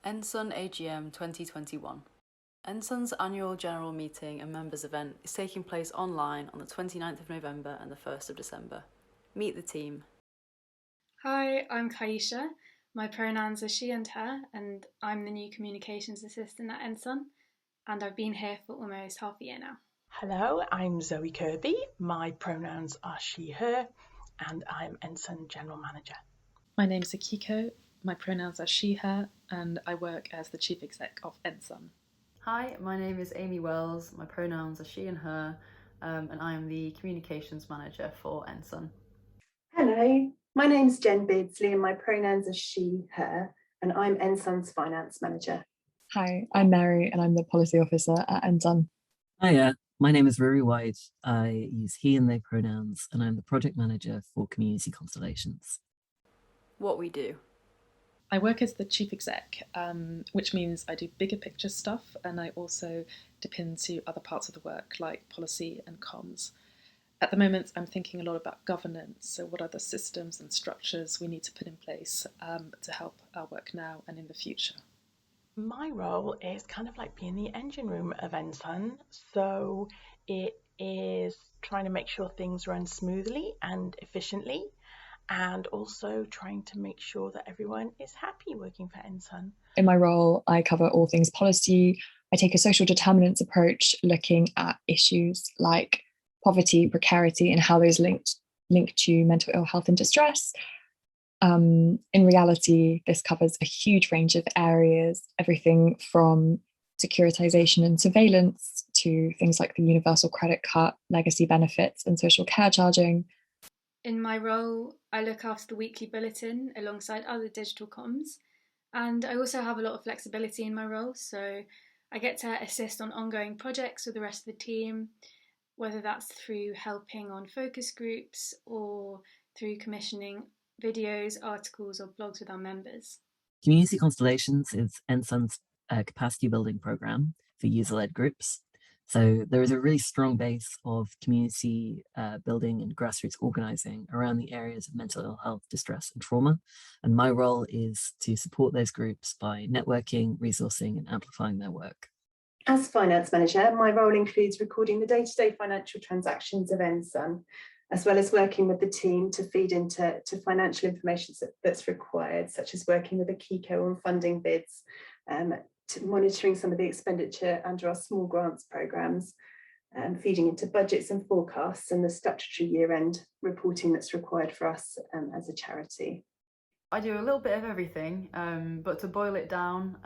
NSUN AGM 2021. NSUN's annual general meeting and members event is taking place online on the 29th of November and the 1st of December. Meet the team. Hi, I'm Kalisha. My pronouns are she and her, and I'm the new communications assistant at NSUN, and I've been here for almost half a year now. Hello, I'm Zoe Kirby. My pronouns are she, her, and I'm NSUN General Manager. My name is Akiko. My pronouns are she, her, and I work as the Chief Exec of NSUN. Hi, my name is Amy Wells. My pronouns are she and her, and I am the Communications Manager for NSUN. Hello, my name's Jen Beardsley and my pronouns are she, her, and I'm NSUN's Finance Manager. Hi, I'm Mary and I'm the Policy Officer at NSUN. Hiya, my name is Ruair. I use he and they pronouns and I'm the Project Manager for Community Constellations. What we do. I work as the Chief Exec, which means I do bigger picture stuff, and I also dip into other parts of the work like policy and comms. At the moment, I'm thinking a lot about governance, so what are the systems and structures we need to put in place to help our work now and in the future. My role is kind of like being the engine room of NSUN, so it is trying to make sure things run smoothly and efficiently, and also trying to make sure that everyone is happy working for NSUN. In my role, I cover all things policy. I take a social determinants approach, looking at issues like poverty, precarity, and how those link to mental ill health and distress. In reality, this covers a huge range of areas, everything from securitization and surveillance to things like the universal credit cut, legacy benefits, and social care charging. In my role, I look after the weekly bulletin alongside other digital comms, and I also have a lot of flexibility in my role, so I get to assist on ongoing projects with the rest of the team, whether that's through helping on focus groups or through commissioning videos, articles, or blogs with our members. Community Constellations is NSUN's capacity building program for user-led groups. So there is a really strong base of community building and grassroots organizing around the areas of mental ill health, distress, and trauma. And my role is to support those groups by networking, resourcing, and amplifying their work. As Finance Manager, my role includes recording the day-to-day financial transactions of NSUN, as well as working with the team to feed into financial information that's required, such as working with Akiko on funding bids, to monitoring some of the expenditure under our small grants programmes, feeding into budgets and forecasts and the statutory year-end reporting that's required for us as a charity. I do a little bit of everything, but to boil it down,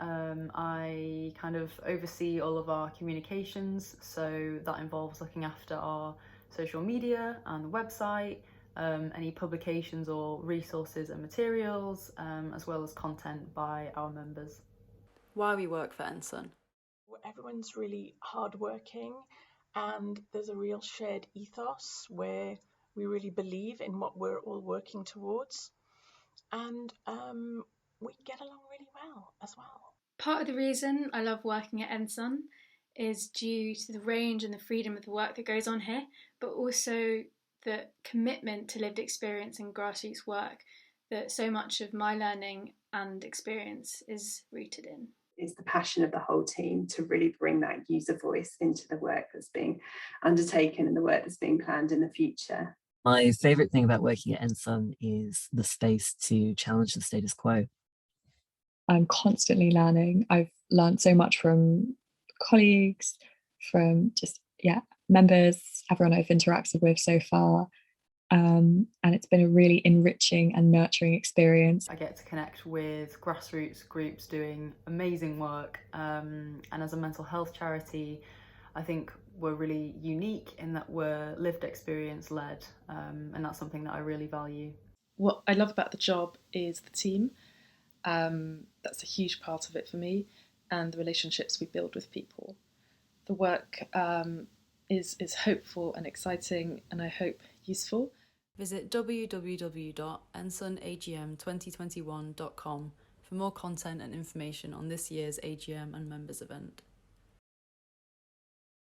I kind of oversee all of our communications, so that involves looking after our social media and the website, any publications or resources and materials, as well as content by our members. Why we work for NSUN. Everyone's really hardworking and there's a real shared ethos where we really believe in what we're all working towards, and we get along really well as well. Part of the reason I love working at NSUN is due to the range and the freedom of the work that goes on here, but also the commitment to lived experience and grassroots work that so much of my learning and experience is rooted in. It's the passion of the whole team to really bring that user voice into the work that's being undertaken and the work that's being planned in the future. My favourite thing about working at NSUN is the space to challenge the status quo. I'm constantly learning. I've learned so much from colleagues, from just, members, everyone I've interacted with so far. And it's been a really enriching and nurturing experience. I get to connect with grassroots groups doing amazing work, and as a mental health charity, I think we're really unique in that we're lived experience led, and that's something that I really value. What I love about the job is the team. That's a huge part of it for me, and the relationships we build with people. The work is hopeful and exciting, and I hope useful. Visit www.nsunagm2021.com for more content and information on this year's AGM and members event.